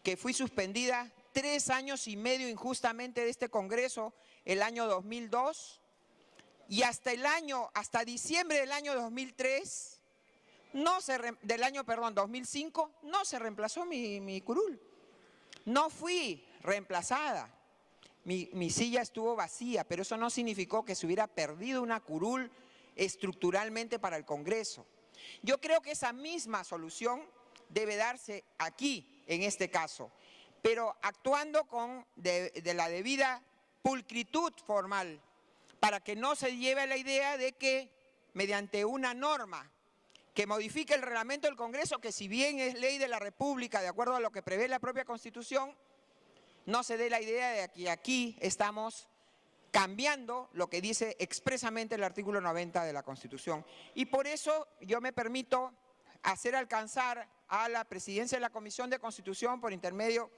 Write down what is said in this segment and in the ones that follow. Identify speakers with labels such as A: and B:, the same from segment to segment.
A: que fui suspendida 3 años y medio injustamente de este Congreso el año 2002 y hasta diciembre del año 2003, 2005, no se reemplazó mi curul. No fui reemplazada. Mi silla estuvo vacía, pero eso no significó que se hubiera perdido una curul estructuralmente para el Congreso. Yo creo que esa misma solución debe darse aquí, en este caso, pero actuando de la debida pulcritud formal, para que no se lleve a la idea de que mediante una norma que modifique el reglamento del Congreso, que si bien es ley de la República, de acuerdo a lo que prevé la propia Constitución, no se dé la idea de que aquí estamos cambiando lo que dice expresamente el artículo 90 de la Constitución. Y por eso yo me permito hacer alcanzar a la presidencia de la Comisión de Constitución, por intermedio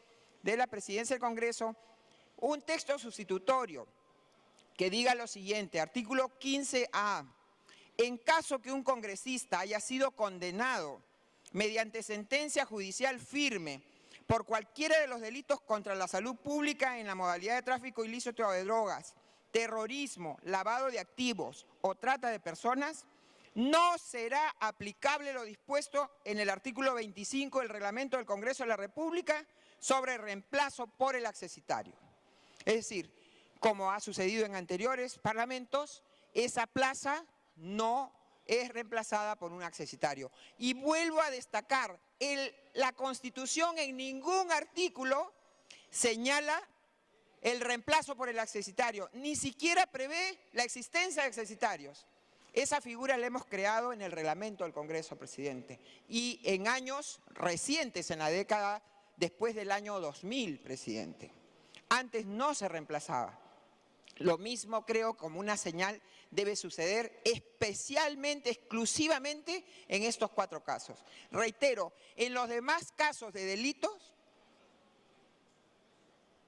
A: de la presidencia del Congreso, un texto sustitutorio que diga lo siguiente, artículo 15A. En caso que un congresista haya sido condenado mediante sentencia judicial firme por cualquiera de los delitos contra la salud pública en la modalidad de tráfico ilícito de drogas, terrorismo, lavado de activos o trata de personas, no será aplicable lo dispuesto en el artículo 25 del Reglamento del Congreso de la República sobre reemplazo por el accesitario. Es decir, como ha sucedido en anteriores parlamentos, esa plaza no es reemplazada por un accesitario. Y vuelvo a destacar, la Constitución en ningún artículo señala el reemplazo por el accesitario, ni siquiera prevé la existencia de accesitarios. Esa figura la hemos creado en el reglamento del Congreso, presidente, y en años recientes, en la década después del año 2000, presidente. Antes no se reemplazaba. Lo mismo creo como una señal debe suceder especialmente, exclusivamente en estos 4 casos. Reitero, en los demás casos de delitos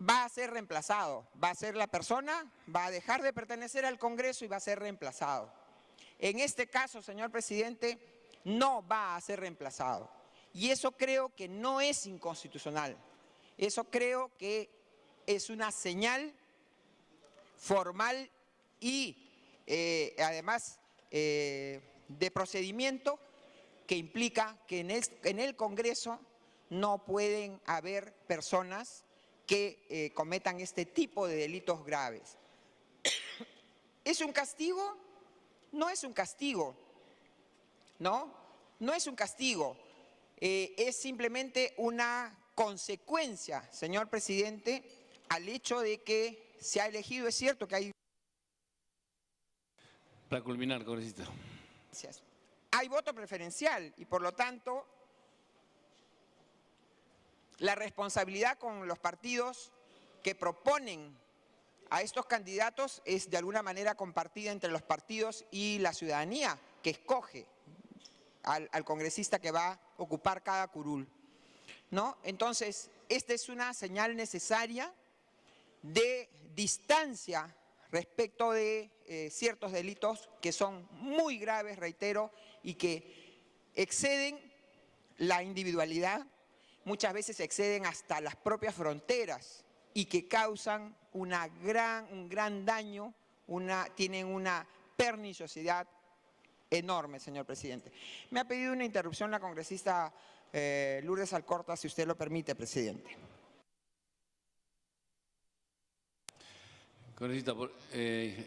A: va a ser reemplazado, va a ser la persona, va a dejar de pertenecer al Congreso y va a ser reemplazado. En este caso, señor presidente, no va a ser reemplazado. Y eso creo que no es inconstitucional. Eso creo que es una señal formal y además de procedimiento que implica que en el Congreso no pueden haber personas que cometan este tipo de delitos graves. ¿Es un castigo? No es un castigo, ¿no? No es un castigo, es simplemente una consecuencia, señor presidente, al hecho de que se ha elegido, es cierto que hay...
B: Para culminar, congresista.
A: Gracias. Hay voto preferencial y por lo tanto la responsabilidad con los partidos que proponen a estos candidatos es de alguna manera compartida entre los partidos y la ciudadanía que escoge al congresista que va a ocupar cada curul, ¿no? Entonces, esta es una señal necesaria de distancia respecto de ciertos delitos que son muy graves, reitero, y que exceden la individualidad, muchas veces exceden hasta las propias fronteras y que causan un gran daño, tienen una perniciosidad enorme, señor presidente. Me ha pedido una interrupción la congresista Lourdes Alcorta, si usted lo permite, presidente.
B: Congresista,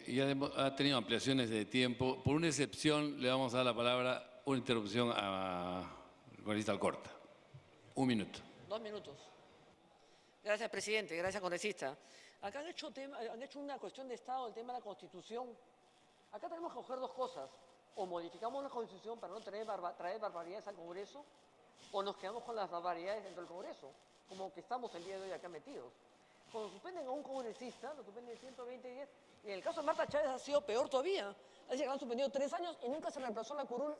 B: ya ha tenido ampliaciones de tiempo. Por una excepción, le vamos a dar la palabra, una interrupción a congresista Alcorta. 1 minuto.
C: 2 minutos. Gracias, presidente. Gracias, congresista. Acá han hecho una cuestión de Estado, el tema de la Constitución. Acá tenemos que coger 2 cosas. O modificamos la Constitución para no traer barbaridades al Congreso, o nos quedamos con las barbaridades dentro del Congreso, como que estamos el día de hoy acá metidos. Cuando suspenden a un congresista, lo suspenden 120 días, y en el caso de Marta Chávez ha sido peor todavía. Así que han suspendido 3 años y nunca se reemplazó la curul.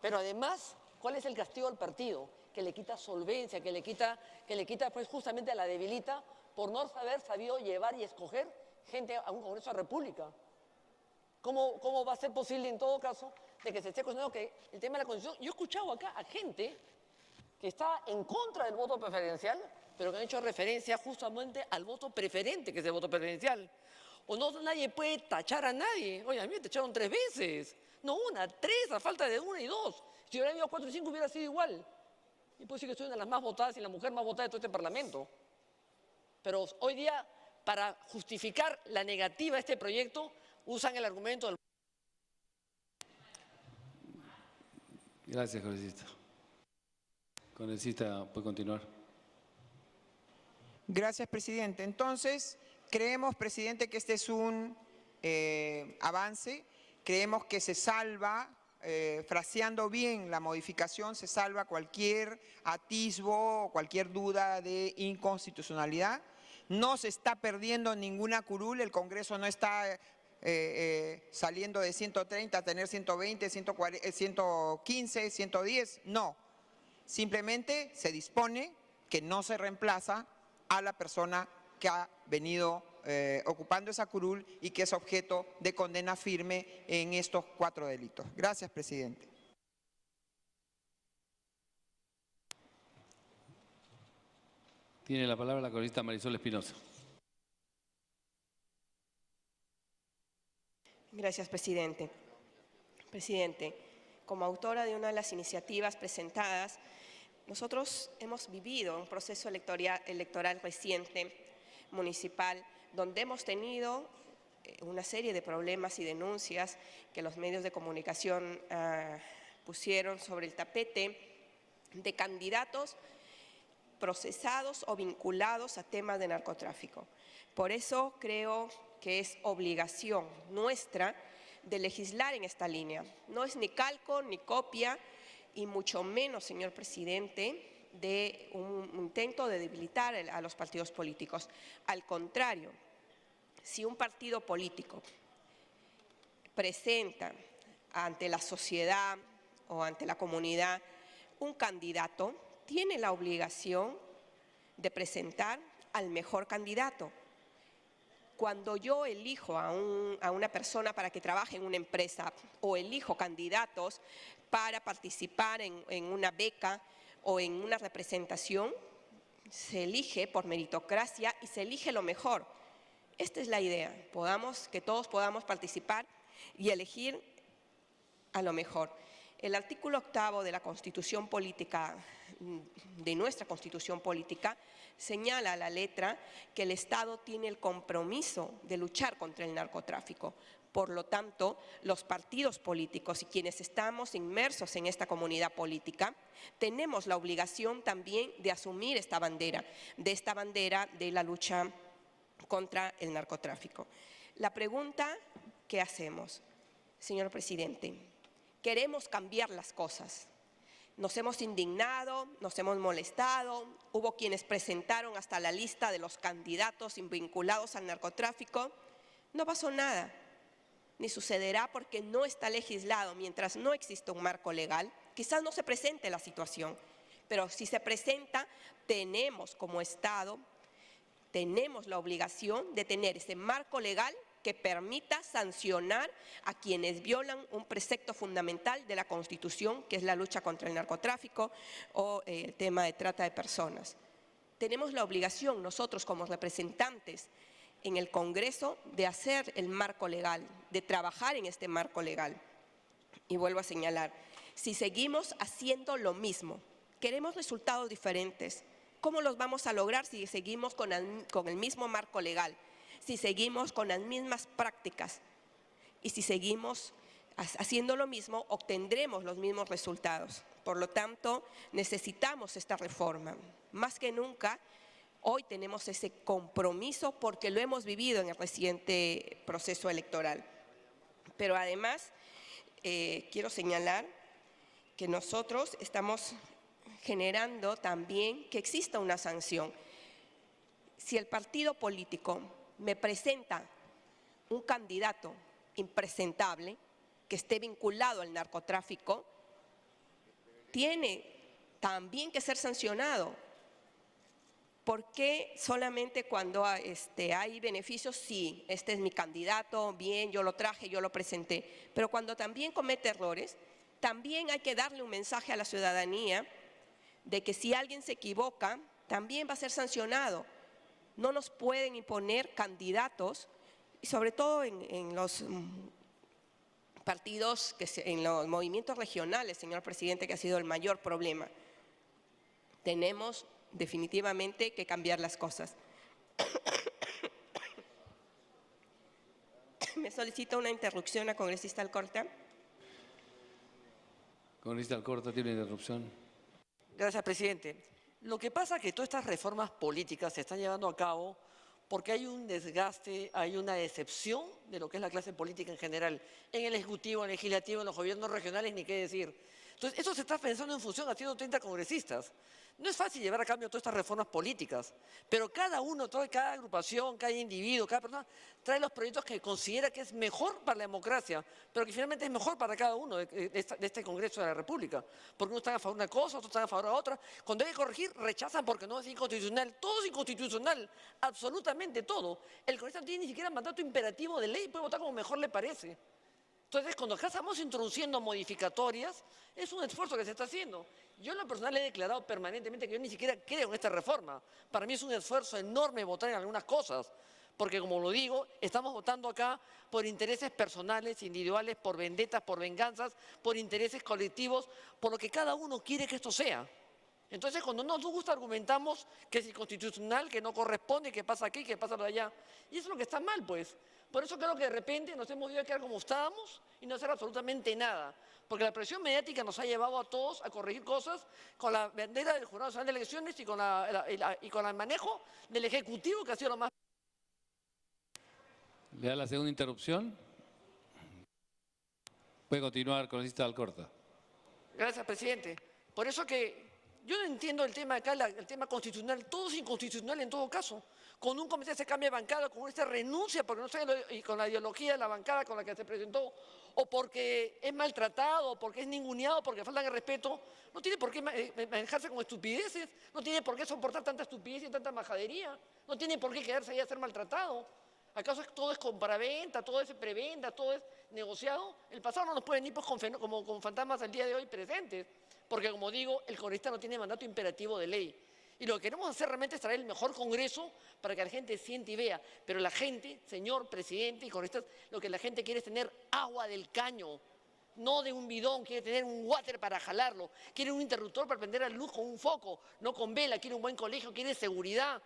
C: Pero además, ¿cuál es el castigo al partido? Que le quita solvencia, que le quita pues justamente la debilita por no haber sabido llevar y escoger gente a un Congreso de la República. ¿Cómo va a ser posible en todo caso de que se esté cuestionando que el tema de la Constitución? Yo he escuchado acá a gente que está en contra del voto preferencial, pero que han hecho referencia justamente al voto preferente, que es el voto preferencial. O no, nadie puede tachar a nadie. Oye, a mí me tacharon 3 veces. No una, 3, a falta de 1 y 2. Si hubiera ido 4 y 5 hubiera sido igual. Y puedo decir que soy una de las más votadas y la mujer más votada de todo este Parlamento. Pero hoy día, para justificar la negativa a este proyecto, usan el argumento del...
B: Gracias, congresista. Congresista, puede continuar.
A: Gracias, presidente. Entonces, creemos, presidente, que este es un avance. Creemos que se salva, fraseando bien la modificación, se salva cualquier atisbo o cualquier duda de inconstitucionalidad. No se está perdiendo ninguna curul, el Congreso no está saliendo de 130 a tener 120, 140, 115, 110, no. Simplemente se dispone que no se reemplaza a la persona que ha venido ocupando esa curul y que es objeto de condena firme en estos 4 delitos. Gracias, presidente.
B: Tiene la palabra la congresista Marisol Espinosa.
D: Gracias, presidente. Presidente, como autora de una de las iniciativas presentadas, nosotros hemos vivido un proceso electoral reciente, municipal, donde hemos tenido una serie de problemas y denuncias que los medios de comunicación pusieron sobre el tapete de candidatos procesados o vinculados a temas de narcotráfico. Por eso creo que es obligación nuestra de legislar en esta línea. No es ni calco ni copia, y mucho menos, señor presidente, de un intento de debilitar a los partidos políticos. Al contrario, si un partido político presenta ante la sociedad o ante la comunidad un candidato, tiene la obligación de presentar al mejor candidato. Cuando yo elijo a una persona para que trabaje en una empresa o elijo candidatos para participar en una beca o en una representación, se elige por meritocracia y se elige lo mejor. Esta es la idea, que todos podamos participar y elegir a lo mejor. El artículo 8 de la Constitución Política, de nuestra Constitución Política, señala a la letra que el Estado tiene el compromiso de luchar contra el narcotráfico. Por lo tanto, los partidos políticos y quienes estamos inmersos en esta comunidad política, tenemos la obligación también de asumir esta bandera de la lucha contra el narcotráfico. La pregunta que hacemos, señor presidente, queremos cambiar las cosas. Nos hemos indignado, nos hemos molestado, hubo quienes presentaron hasta la lista de los candidatos vinculados al narcotráfico. No pasó nada, ni sucederá porque no está legislado. Mientras no exista un marco legal, quizás no se presente la situación, pero si se presenta, tenemos como Estado, tenemos la obligación de tener ese marco legal que permita sancionar a quienes violan un precepto fundamental de la Constitución, que es la lucha contra el narcotráfico o el tema de trata de personas. Tenemos la obligación nosotros como representantes en el Congreso de hacer el marco legal, de trabajar en este marco legal. Y vuelvo a señalar, si seguimos haciendo lo mismo, queremos resultados diferentes, ¿cómo los vamos a lograr si seguimos con el mismo marco legal? Si seguimos con las mismas prácticas y si seguimos haciendo lo mismo, obtendremos los mismos resultados. Por lo tanto, necesitamos esta reforma. Más que nunca, hoy tenemos ese compromiso porque lo hemos vivido en el reciente proceso electoral. Pero además, quiero señalar que nosotros estamos generando también que exista una sanción. Si el partido político me presenta un candidato impresentable que esté vinculado al narcotráfico, tiene también que ser sancionado. ¿Por qué solamente cuando hay beneficios? Sí, este es mi candidato, bien, yo lo traje, yo lo presenté. Pero cuando también comete errores, también hay que darle un mensaje a la ciudadanía de que si alguien se equivoca, también va a ser sancionado. No nos pueden imponer candidatos, y sobre todo en los partidos, en los movimientos regionales, señor presidente, que ha sido el mayor problema. Tenemos definitivamente que cambiar las cosas. Me solicita una interrupción a congresista Alcorta.
B: Congresista Alcorta, tiene una interrupción.
C: Gracias, presidente. Lo que pasa es que todas estas reformas políticas se están llevando a cabo porque hay un desgaste, hay una decepción de lo que es la clase política en general, en el Ejecutivo, en el Legislativo, en los gobiernos regionales, ni qué decir. Entonces, eso se está pensando en función haciendo 30 congresistas. No es fácil llevar a cabo todas estas reformas políticas, pero cada uno, cada agrupación, cada individuo, cada persona trae los proyectos que considera que es mejor para la democracia, pero que finalmente es mejor para cada uno de este Congreso de la República. Porque unos están a favor de una cosa, otros están a favor de otra. Cuando hay que corregir, rechazan porque no es inconstitucional. Todo es inconstitucional, absolutamente todo. El congresista no tiene ni siquiera mandato imperativo de ley, puede votar como mejor le parece. Entonces, cuando acá estamos introduciendo modificatorias, es un esfuerzo que se está haciendo. Yo en lo personal he declarado permanentemente que yo ni siquiera creo en esta reforma. Para mí es un esfuerzo enorme votar en algunas cosas, porque como lo digo, estamos votando acá por intereses personales, individuales, por vendetas, por venganzas, por intereses colectivos, por lo que cada uno quiere que esto sea. Entonces, cuando no nos gusta, argumentamos que es inconstitucional, que no corresponde, que pasa aquí, que pasa por allá. Y eso es lo que está mal, pues. Por eso creo que de repente nos hemos ido a quedar como estábamos y no hacer absolutamente nada. Porque la presión mediática nos ha llevado a todos a corregir cosas con la bandera del Jurado Nacional de Elecciones y con el manejo del Ejecutivo, que ha sido lo más...
B: ¿Le da la segunda interrupción? Puede continuar, congresista Alcorta.
C: Gracias, presidente. Por eso que yo no entiendo el tema acá, el tema constitucional. Todo es inconstitucional en todo caso. Con un comité se cambia de bancada, con esta renuncia, porque no sé, y con la ideología de la bancada con la que se presentó, o porque es maltratado, o porque es ninguneado, porque faltan el respeto, no tiene por qué manejarse con estupideces, no tiene por qué soportar tanta estupidez y tanta majadería, no tiene por qué quedarse ahí a ser maltratado. ¿Acaso todo es compraventa, todo es preventa, todo es negociado? El pasado no nos puede venir pues, como con fantasmas al día de hoy presentes, porque como digo, el congresista no tiene mandato imperativo de ley. Y lo que queremos hacer realmente es traer el mejor Congreso para que la gente siente y vea. Pero la gente, señor presidente y congresistas, lo que la gente quiere es tener agua del caño, no de un bidón, quiere tener un water para jalarlo, quiere un interruptor para prender la luz con un foco, no con vela, quiere un buen colegio, quiere seguridad,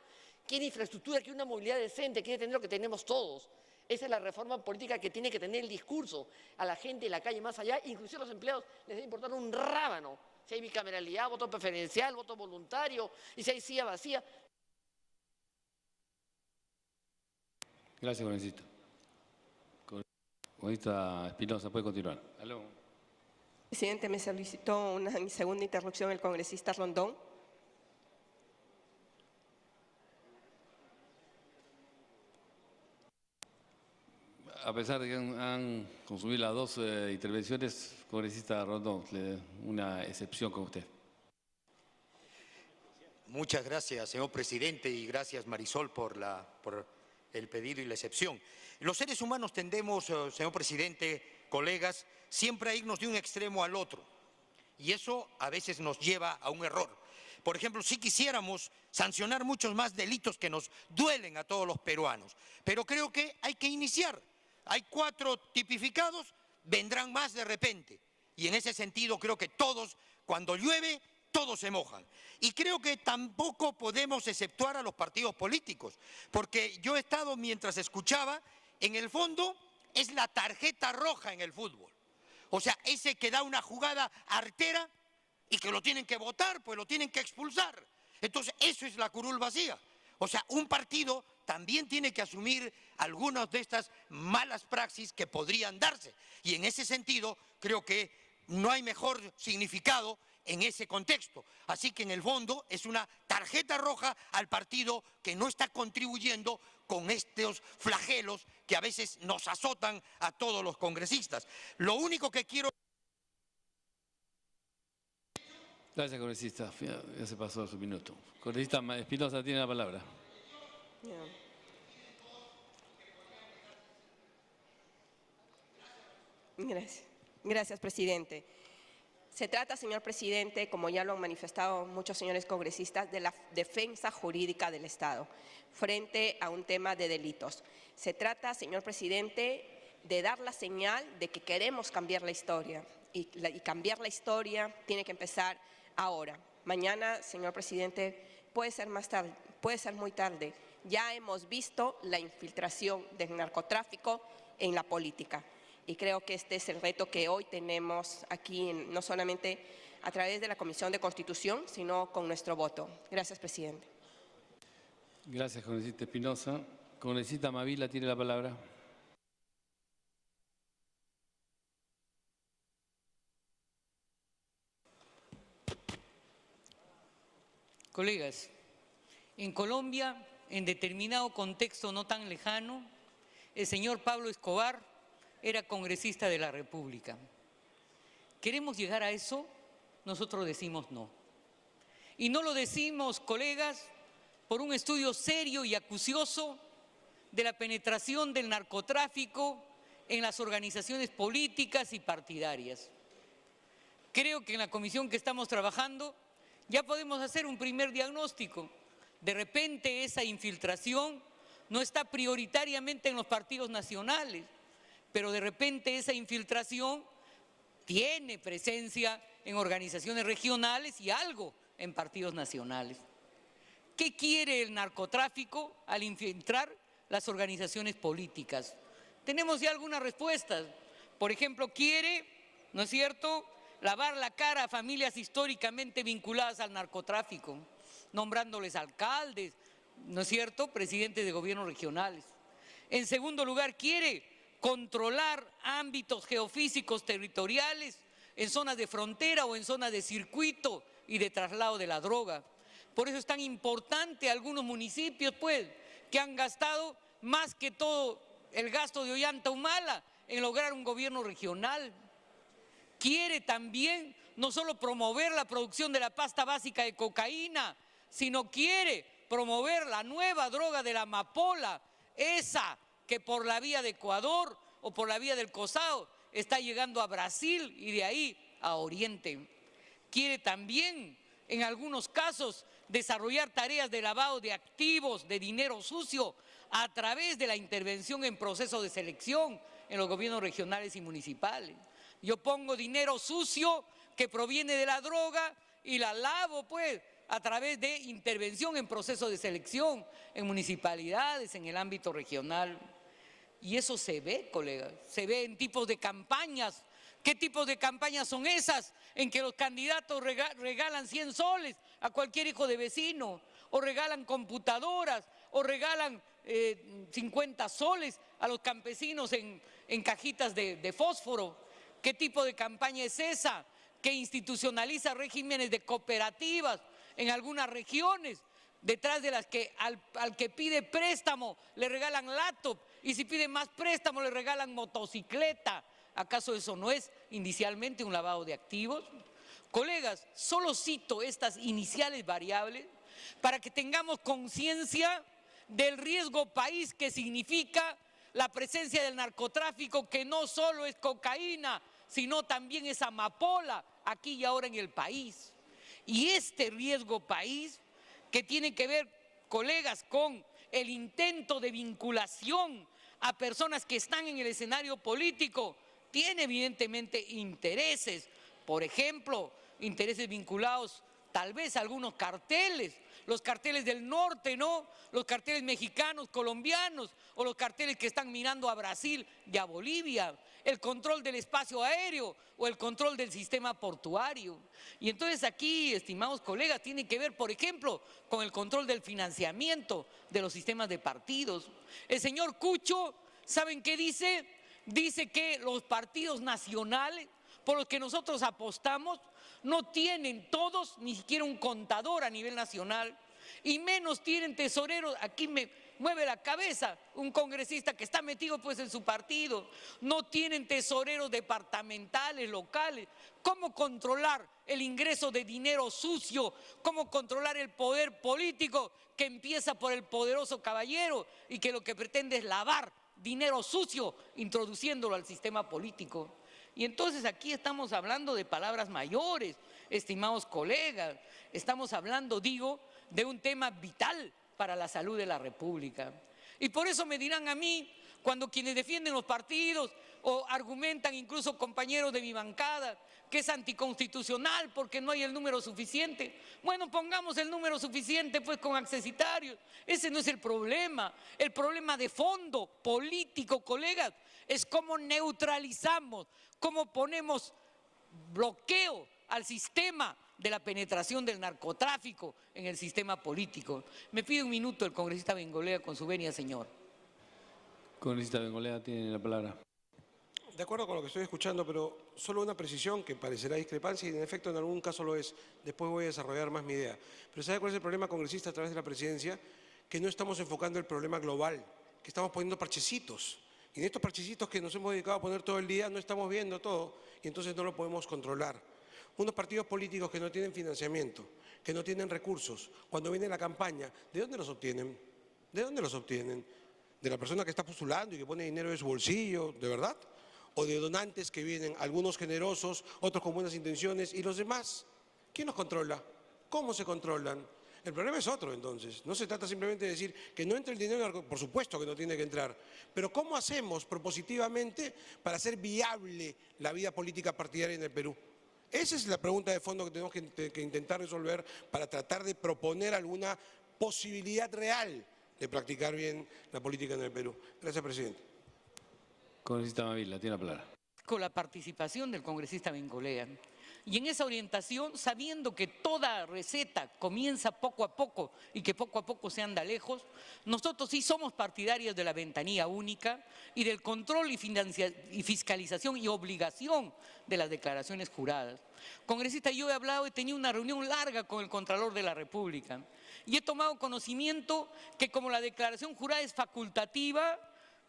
C: quiere infraestructura, quiere una movilidad decente, quiere tener lo que tenemos todos. Esa es la reforma política que tiene que tener el discurso a la gente en la calle más allá, inclusive a los empleados les debe importar un rábano. Si hay bicameralidad, voto preferencial, voto voluntario, y si hay silla vacía.
B: Gracias, congresista. Congresista Espinosa, puede continuar. Aló.
D: Presidente, me solicitó una segunda interrupción el congresista Rondón.
B: A pesar de que han consumido las dos intervenciones, congresista Rondón, una excepción con usted.
E: Muchas gracias, señor presidente, y gracias, Marisol, por el pedido y la excepción. Los seres humanos tendemos, señor presidente, colegas, siempre a irnos de un extremo al otro. Y eso a veces nos lleva a un error. Por ejemplo, si quisiéramos sancionar muchos más delitos que nos duelen a todos los peruanos, pero creo que hay que iniciar. Hay 4 tipificados, vendrán más de repente. Y en ese sentido creo que todos, cuando llueve, todos se mojan. Y creo que tampoco podemos exceptuar a los partidos políticos, porque yo he estado, mientras escuchaba, en el fondo es la tarjeta roja en el fútbol. O sea, ese que da una jugada artera y que lo tienen que votar, pues lo tienen que expulsar. Entonces, eso es la curul vacía. O sea, un partido también tiene que asumir algunas de estas malas praxis que podrían darse. Y en ese sentido, creo que no hay mejor significado en ese contexto. Así que en el fondo es una tarjeta roja al partido que no está contribuyendo con estos flagelos que a veces nos azotan a todos los congresistas. Lo único que quiero...
B: Gracias, congresista. Ya se pasó su minuto. Congresista Espinosa tiene la palabra.
D: Gracias. Gracias, presidente. Se trata, señor presidente, como ya lo han manifestado muchos señores congresistas, de la defensa jurídica del Estado frente a un tema de delitos. Se trata, señor presidente, de dar la señal de que queremos cambiar la historia y cambiar la historia tiene que empezar ahora. Mañana, señor presidente, puede ser más tarde, puede ser muy tarde. Ya hemos visto la infiltración del narcotráfico en la política. Y creo que este es el reto que hoy tenemos aquí, no solamente a través de la Comisión de Constitución, sino con nuestro voto. Gracias, presidente.
B: Gracias, congresista Espinosa. Congresista Mavila tiene la palabra.
F: Colegas, en Colombia, en determinado contexto no tan lejano, el señor Pablo Escobar era congresista de la República. ¿Queremos llegar a eso? Nosotros decimos no. Y no lo decimos, colegas, por un estudio serio y acucioso de la penetración del narcotráfico en las organizaciones políticas y partidarias. Creo que en la comisión que estamos trabajando ya podemos hacer un primer diagnóstico. De repente esa infiltración no está prioritariamente en los partidos nacionales, pero de repente esa infiltración tiene presencia en organizaciones regionales y algo en partidos nacionales. ¿Qué quiere el narcotráfico al infiltrar las organizaciones políticas? Tenemos ya algunas respuestas. Por ejemplo, quiere, ¿no es cierto?, lavar la cara a familias históricamente vinculadas al narcotráfico, nombrándoles alcaldes, ¿no es cierto?, presidentes de gobiernos regionales. En segundo lugar, quiere controlar ámbitos geofísicos territoriales en zonas de frontera o en zonas de circuito y de traslado de la droga. Por eso es tan importante algunos municipios, pues, que han gastado más que todo el gasto de Ollanta Humala en lograr un gobierno regional. Quiere también no solo promover la producción de la pasta básica de cocaína, sino quiere promover la nueva droga de la amapola, esa que por la vía de Ecuador o por la vía del Cosao está llegando a Brasil y de ahí a Oriente. Quiere también, en algunos casos, desarrollar tareas de lavado de activos, de dinero sucio, a través de la intervención en procesos de selección en los gobiernos regionales y municipales. Yo pongo dinero sucio que proviene de la droga y la lavo, pues, a través de intervención en procesos de selección en municipalidades, en el ámbito regional. Y eso se ve, colegas, se ve en tipos de campañas. ¿Qué tipos de campañas son esas? En que los candidatos regalan 100 soles a cualquier hijo de vecino, o regalan computadoras, o regalan 50 soles a los campesinos en cajitas de fósforo. ¿Qué tipo de campaña es esa? Que institucionaliza regímenes de cooperativas en algunas regiones, detrás de las que al que pide préstamo le regalan laptop y si pide más préstamo le regalan motocicleta. ¿Acaso eso no es inicialmente un lavado de activos? Colegas, solo cito estas iniciales variables para que tengamos conciencia del riesgo país que significa la presencia del narcotráfico, que no solo es cocaína, sino también es amapola aquí y ahora en el país. Y este riesgo país que tiene que ver, colegas, con el intento de vinculación a personas que están en el escenario político, tiene evidentemente intereses, por ejemplo, intereses vinculados tal vez a algunos carteles, los carteles del norte, ¿no? Los carteles mexicanos, colombianos, o los carteles que están mirando a Brasil y a Bolivia, el control del espacio aéreo o el control del sistema portuario. Y entonces aquí, estimados colegas, tiene que ver, por ejemplo, con el control del financiamiento de los sistemas de partidos. El señor Cucho, ¿saben qué dice? Dice que los partidos nacionales por los que nosotros apostamos no tienen todos ni siquiera un contador a nivel nacional y menos tienen tesoreros. Aquí me mueve la cabeza un congresista que está metido pues en su partido. No tienen tesoreros departamentales, locales. ¿Cómo controlar el ingreso de dinero sucio? ¿Cómo controlar el poder político que empieza por el poderoso caballero y que lo que pretende es lavar dinero sucio introduciéndolo al sistema político? Y entonces aquí estamos hablando de palabras mayores, estimados colegas. Estamos hablando, digo, de un tema vital para la salud de la República. Y por eso me dirán a mí, cuando quienes defienden los partidos o argumentan incluso compañeros de mi bancada que es anticonstitucional porque no hay el número suficiente. Bueno, pongamos el número suficiente pues con accesitarios. Ese no es el problema. El problema de fondo político, colegas, es cómo neutralizamos, cómo ponemos bloqueo al sistema de la penetración del narcotráfico en el sistema político. Me pide un minuto el congresista Bengolea con su venia, señor.
B: Congresista Bengolea tiene la palabra.
G: De acuerdo con lo que estoy escuchando, pero solo una precisión que parecerá discrepancia y en efecto en algún caso lo es. Después voy a desarrollar más mi idea. Pero ¿sabe cuál es el problema, congresista, a través de la presidencia? Que no estamos enfocando el problema global, que estamos poniendo parchecitos. Y en estos parchecitos que nos hemos dedicado a poner todo el día no estamos viendo todo y entonces no lo podemos controlar. Unos partidos políticos que no tienen financiamiento, que no tienen recursos, cuando viene la campaña, ¿de dónde los obtienen? ¿De dónde los obtienen? ¿De la persona que está postulando y que pone dinero de su bolsillo, de verdad? ¿O de donantes que vienen, algunos generosos, otros con buenas intenciones y los demás? ¿Quién los controla? ¿Cómo se controlan? El problema es otro, entonces. No se trata simplemente de decir que no entre el dinero, por supuesto que no tiene que entrar, pero ¿cómo hacemos propositivamente para hacer viable la vida política partidaria en el Perú? Esa es la pregunta de fondo que tenemos que intentar resolver para tratar de proponer alguna posibilidad real de practicar bien la política en el Perú. Gracias, presidente.
B: Congresista Mavila, tiene la palabra.
F: Con la participación del congresista Bengolea. Y en esa orientación, sabiendo que toda receta comienza poco a poco y que poco a poco se anda lejos, nosotros sí somos partidarios de la ventanilla única y del control y fiscalización y obligación de las declaraciones juradas. Congresista, yo he tenido una reunión larga con el Contralor de la República y he tomado conocimiento que como la declaración jurada es facultativa,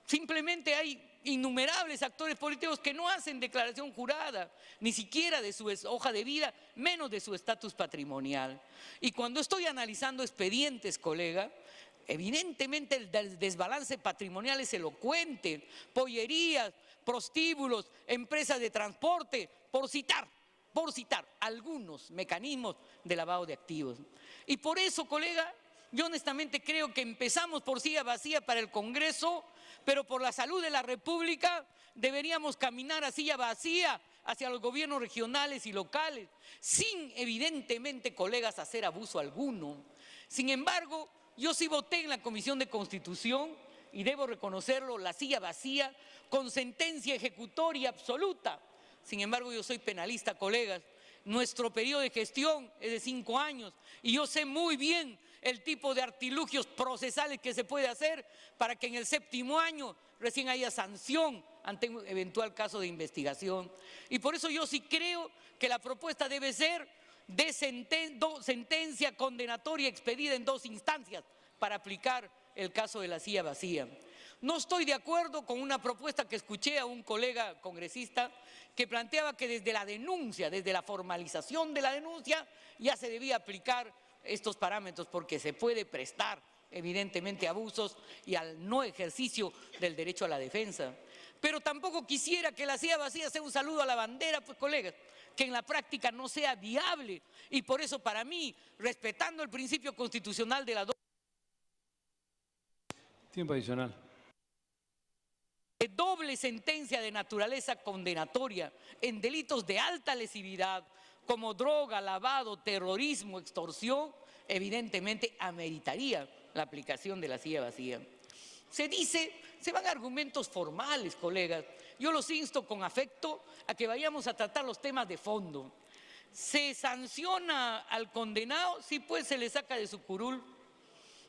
F: simplemente hay innumerables actores políticos que no hacen declaración jurada, ni siquiera de su hoja de vida, menos de su estatus patrimonial. Y cuando estoy analizando expedientes, colega, evidentemente el desbalance patrimonial es elocuente, pollerías, prostíbulos, empresas de transporte, por citar algunos mecanismos de lavado de activos. Y por eso, colega, yo honestamente creo que empezamos por silla vacía para el Congreso, pero por la salud de la República deberíamos caminar a silla vacía hacia los gobiernos regionales y locales, sin evidentemente, colegas, hacer abuso alguno. Sin embargo, yo sí voté en la Comisión de Constitución y debo reconocerlo, la silla vacía con sentencia ejecutoria absoluta. Sin embargo, yo soy penalista, colegas. Nuestro periodo de gestión es de 5 años y yo sé muy bien el tipo de artilugios procesales que se puede hacer para que en el 7º año recién haya sanción ante un eventual caso de investigación. Y por eso yo sí creo que la propuesta debe ser de sentencia condenatoria expedida en 2 instancias para aplicar el caso de la silla vacía. No estoy de acuerdo con una propuesta que escuché a un colega congresista que planteaba que desde la denuncia, desde la formalización de la denuncia, ya se debía aplicar estos parámetros porque se puede prestar evidentemente abusos y al no ejercicio del derecho a la defensa. Pero tampoco quisiera que la silla vacía sea un saludo a la bandera, pues colegas, que en la práctica no sea viable. Y por eso para mí, respetando el principio constitucional de la
B: Tiempo adicional.
F: doble sentencia de naturaleza condenatoria en delitos de alta lesividad como droga, lavado, terrorismo, extorsión, evidentemente ameritaría la aplicación de la silla vacía. Se van argumentos formales, colegas. Yo los insto con afecto a que vayamos a tratar los temas de fondo. ¿Se sanciona al condenado? Sí, pues se le saca de su curul.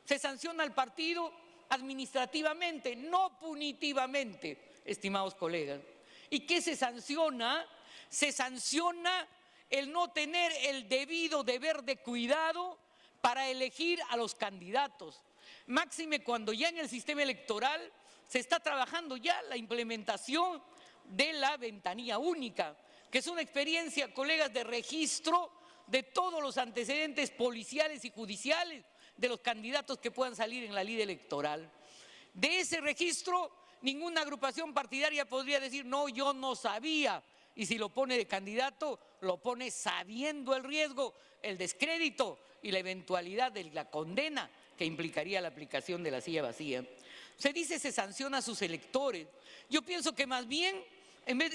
F: ¿Se sanciona al partido? Administrativamente, no punitivamente, estimados colegas. ¿Y qué se sanciona? Se sanciona el no tener el debido deber de cuidado para elegir a los candidatos. Máxime cuando ya en el sistema electoral se está trabajando ya la implementación de la ventanilla única, que es una experiencia, colegas, de registro de todos los antecedentes policiales y judiciales de los candidatos que puedan salir en la lid electoral. De ese registro, ninguna agrupación partidaria podría decir, no, yo no sabía y si lo pone de candidato, lo pone sabiendo el riesgo, el descrédito y la eventualidad de la condena que implicaría la aplicación de la silla vacía. Se dice se sanciona a sus electores. Yo pienso que más bien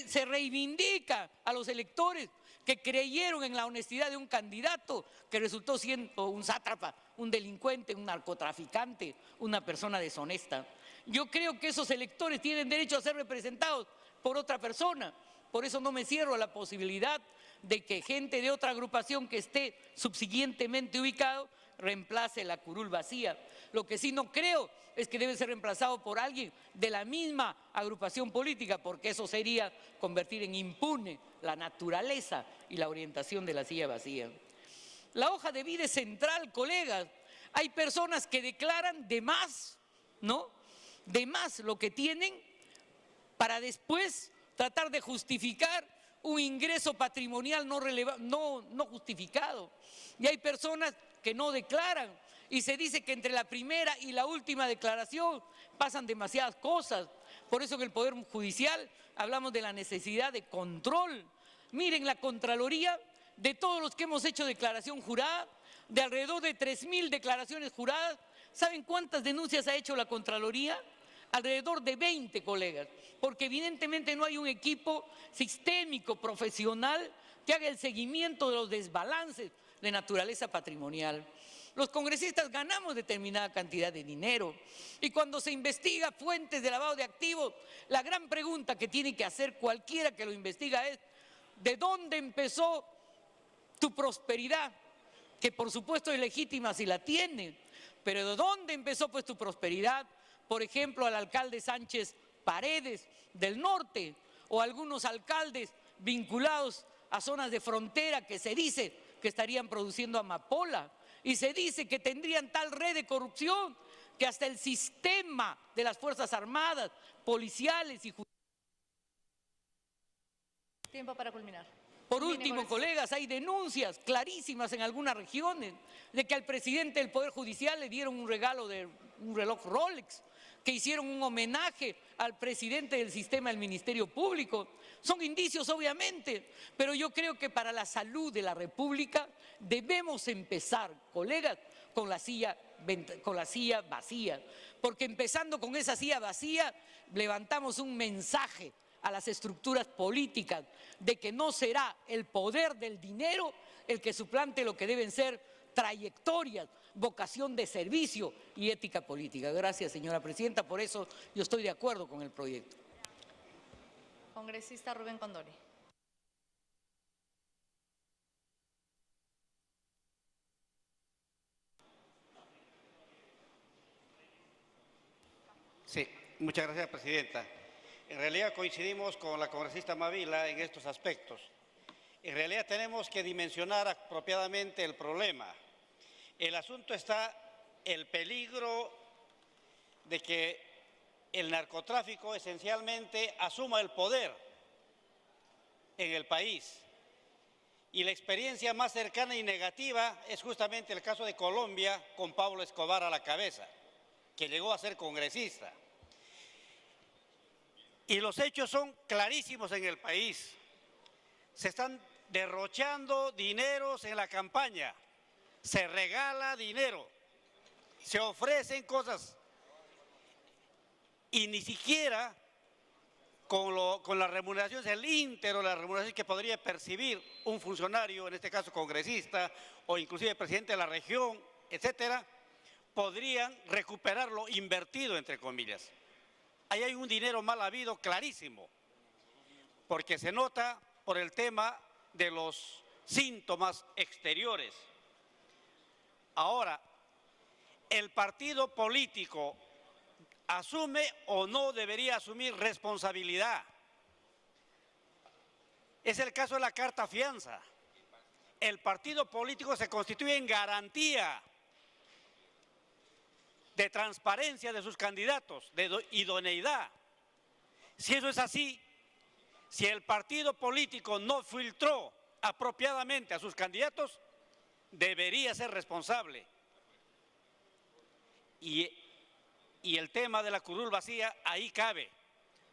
F: se reivindica a los electores que creyeron en la honestidad de un candidato que resultó siendo un sátrapa, un delincuente, un narcotraficante, una persona deshonesta. Yo creo que esos electores tienen derecho a ser representados por otra persona. Por eso no me cierro a la posibilidad de que gente de otra agrupación que esté subsiguientemente ubicado reemplace la curul vacía. Lo que sí no creo es que debe ser reemplazado por alguien de la misma agrupación política, porque eso sería convertir en impune la naturaleza y la orientación de la silla vacía. La hoja de vida es central, colegas. Hay personas que declaran de más, ¿no? De más lo que tienen para después tratar de justificar un ingreso patrimonial no justificado. Y hay personas que no declaran y se dice que entre la primera y la última declaración pasan demasiadas cosas. Por eso en el Poder Judicial hablamos de la necesidad de control. Miren, la Contraloría, de todos los que hemos hecho declaración jurada, de alrededor de 3.000 declaraciones juradas, ¿saben cuántas denuncias ha hecho la Contraloría? Alrededor de 20, colegas, porque evidentemente no hay un equipo sistémico, profesional, que haga el seguimiento de los desbalances de naturaleza patrimonial. Los congresistas ganamos determinada cantidad de dinero y cuando se investiga fuentes de lavado de activos, la gran pregunta que tiene que hacer cualquiera que lo investiga es ¿de dónde empezó tu prosperidad? Que por supuesto es legítima si la tiene, pero ¿de dónde empezó pues tu prosperidad? Por ejemplo, al alcalde Sánchez Paredes del norte o algunos alcaldes vinculados a zonas de frontera que se dice que estarían produciendo amapola y se dice que tendrían tal red de corrupción que hasta el sistema de las Fuerzas Armadas, policiales y judiciales.
H: Tiempo para culminar.
F: Por último, colegas, hay denuncias clarísimas en algunas regiones de que al presidente del Poder Judicial le dieron un regalo de un reloj Rolex, que hicieron un homenaje al presidente del sistema del Ministerio Público. Son indicios, obviamente, pero yo creo que para la salud de la República debemos empezar, colegas, con la silla vacía, porque empezando con esa silla vacía levantamos un mensaje a las estructuras políticas de que no será el poder del dinero el que suplante lo que deben ser trayectorias, vocación de servicio y ética política. Gracias, señora presidenta. Por eso yo estoy de acuerdo con el proyecto.
H: Congresista Rubén Condori.
I: Sí, muchas gracias, presidenta. En realidad coincidimos con la congresista Mavila en estos aspectos. En realidad tenemos que dimensionar apropiadamente el problema. El asunto está el peligro de que el narcotráfico esencialmente asuma el poder en el país. Y la experiencia más cercana y negativa es justamente el caso de Colombia con Pablo Escobar a la cabeza, que llegó a ser congresista. Y los hechos son clarísimos en el país. Se están derrochando dineros en la campaña, se regala dinero, se ofrecen cosas y ni siquiera con las remuneraciones, el íntegro de la remuneración que podría percibir un funcionario, en este caso congresista o inclusive presidente de la región, etcétera, podrían recuperar lo invertido, entre comillas. Ahí hay un dinero mal habido clarísimo, porque se nota por el tema de los síntomas exteriores. Ahora, ¿el partido político asume o no debería asumir responsabilidad? Es el caso de la carta fianza. El partido político se constituye en garantía de transparencia de sus candidatos, de idoneidad. Si eso es así, si el partido político no filtró apropiadamente a sus candidatos, debería ser responsable. Y el tema de la curul vacía ahí cabe,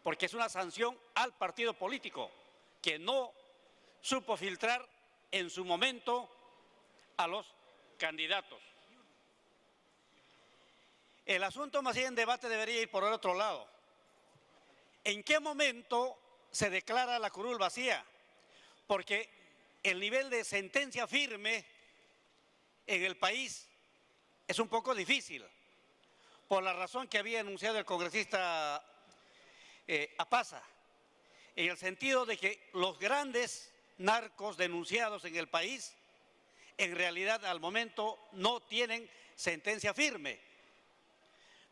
I: porque es una sanción al partido político que no supo filtrar en su momento a los candidatos. El asunto más bien en debate debería ir por el otro lado. ¿En qué momento se declara la curul vacía? Porque el nivel de sentencia firme en el país es un poco difícil, por la razón que había anunciado el congresista Apaza, en el sentido de que los grandes narcos denunciados en el país, en realidad al momento no tienen sentencia firme.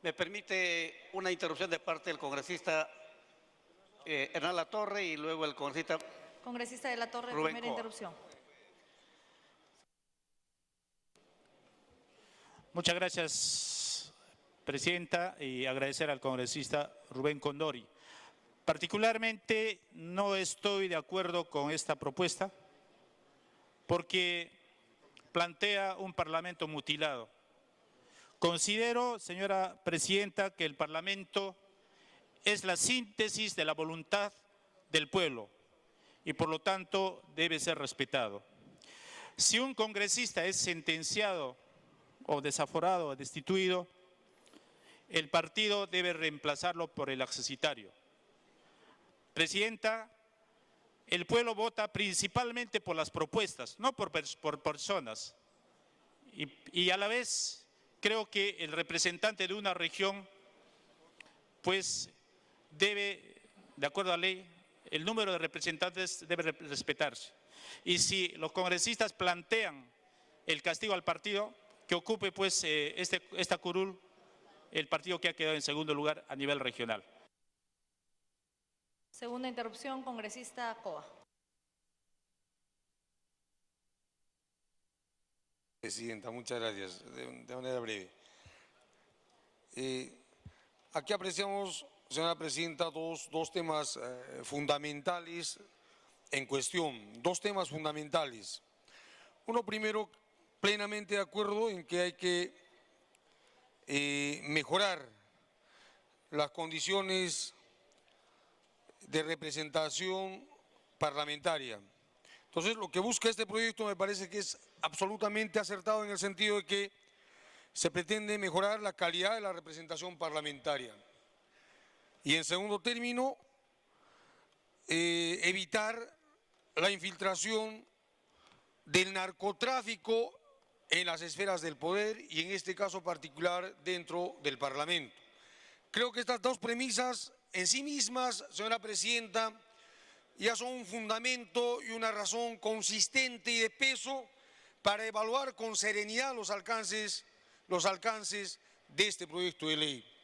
I: Me permite una interrupción de parte del congresista Hernán Latorre y luego el congresista
H: Congresista de la Torre,
I: Rubén
H: primera
I: Coa.
H: interrupción.
J: Muchas gracias, Presidenta, y agradecer al congresista Rubén Condori. Particularmente no estoy de acuerdo con esta propuesta porque plantea un Parlamento mutilado. Considero, señora Presidenta, que el Parlamento es la síntesis de la voluntad del pueblo y por lo tanto debe ser respetado. Si un congresista es sentenciado o desaforado o destituido, el partido debe reemplazarlo por el accesitario. Presidenta, el pueblo vota principalmente por las propuestas, no por personas. Y a la vez creo que el representante de una región pues debe, de acuerdo a la ley, el número de representantes debe respetarse. Y si los congresistas plantean el castigo al partido, que ocupe pues esta curul el partido que ha quedado en segundo lugar a nivel regional.
H: Segunda interrupción, congresista Coa.
G: Presidenta, muchas gracias. De manera breve. Aquí apreciamos, señora Presidenta, dos temas fundamentales en cuestión, dos temas fundamentales. Uno primero, plenamente de acuerdo en que hay que mejorar las condiciones de representación parlamentaria. Entonces, lo que busca este proyecto me parece que es absolutamente acertado en el sentido de que se pretende mejorar la calidad de la representación parlamentaria. Y en segundo término, evitar la infiltración del narcotráfico en las esferas del poder y en este caso particular dentro del Parlamento. Creo que estas dos premisas en sí mismas, señora Presidenta, ya son un fundamento y una razón consistente y de peso para evaluar con serenidad los alcances de este proyecto de ley.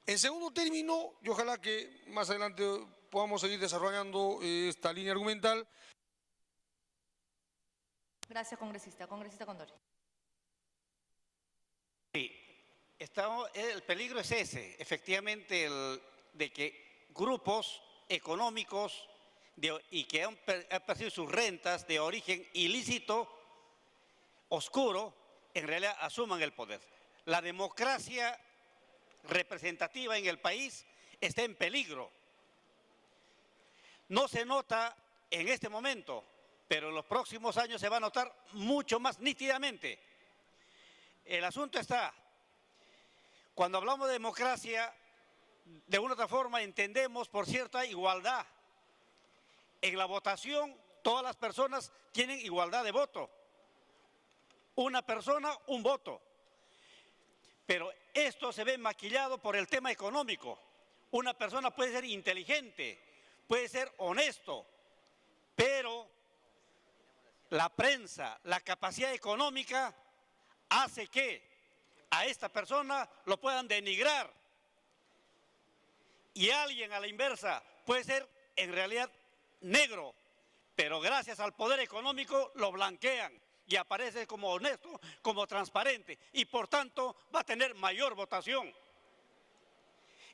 G: En segundo término, y ojalá que más adelante podamos seguir desarrollando esta línea argumental.
H: Gracias, congresista. Congresista Condori.
I: Sí, el peligro es ese, efectivamente, de que grupos económicos y que han percibido sus rentas de origen ilícito, oscuro, en realidad asuman el poder. La democracia representativa en el país está en peligro. No se nota en este momento, pero en los próximos años se va a notar mucho más nítidamente. El asunto está, cuando hablamos de democracia, de una u otra forma entendemos por cierta igualdad. En la votación, todas las personas tienen igualdad de voto. Una persona, un voto. Pero esto se ve maquillado por el tema económico. Una persona puede ser inteligente, puede ser honesto, pero la prensa, la capacidad económica hace que a esta persona lo puedan denigrar. Y alguien a la inversa puede ser en realidad negro, pero gracias al poder económico lo blanquean y aparece como honesto, como transparente y por tanto va a tener mayor votación.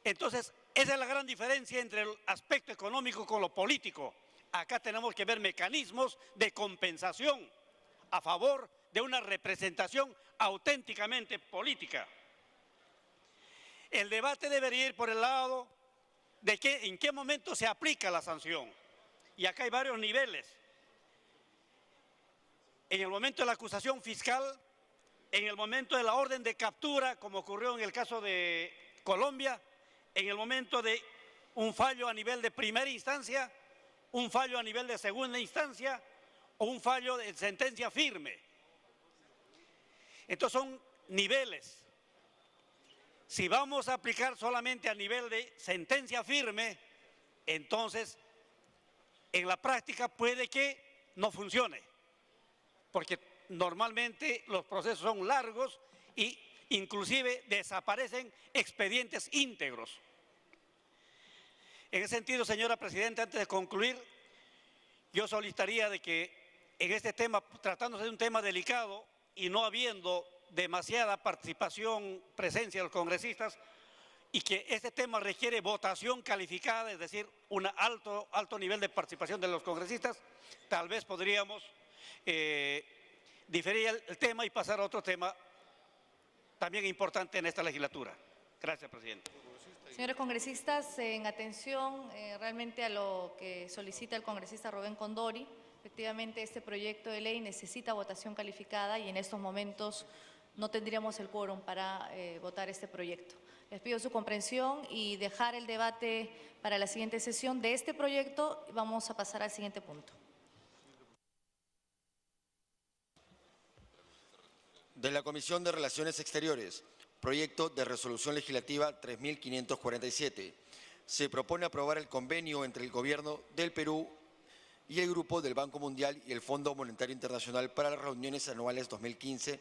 I: Entonces, esa es la gran diferencia entre el aspecto económico con lo político. Acá tenemos que ver mecanismos de compensación a favor de una representación auténticamente política. El debate debería ir por el lado de en qué momento se aplica la sanción. y acá hay varios niveles. En el momento de la acusación fiscal, en el momento de la orden de captura, como ocurrió en el caso de Colombia, en el momento de un fallo a nivel de primera instancia, un fallo a nivel de segunda instancia o un fallo de sentencia firme. Entonces son niveles. Si vamos a aplicar solamente a nivel de sentencia firme, entonces en la práctica puede que no funcione, porque normalmente los procesos son largos e inclusive desaparecen expedientes íntegros. En ese sentido, señora Presidenta, antes de concluir, yo solicitaría de que en este tema, tratándose de un tema delicado y no habiendo demasiada participación, presencia de los congresistas, y que este tema requiere votación calificada, es decir, un alto nivel de participación de los congresistas, tal vez podríamos diferir el tema y pasar a otro tema también importante en esta legislatura. Gracias, Presidente.
H: Señores congresistas, en atención realmente a lo que solicita el congresista Rubén Condori, efectivamente este proyecto de ley necesita votación calificada y en estos momentos no tendríamos el quórum para votar este proyecto. Les pido su comprensión y dejar el debate para la siguiente sesión de este proyecto. Vamos a pasar al siguiente punto.
K: De la Comisión de Relaciones Exteriores, proyecto de resolución legislativa 3547. Se propone aprobar el convenio entre el Gobierno del Perú y el Grupo del Banco Mundial y el Fondo Monetario Internacional para las reuniones anuales 2015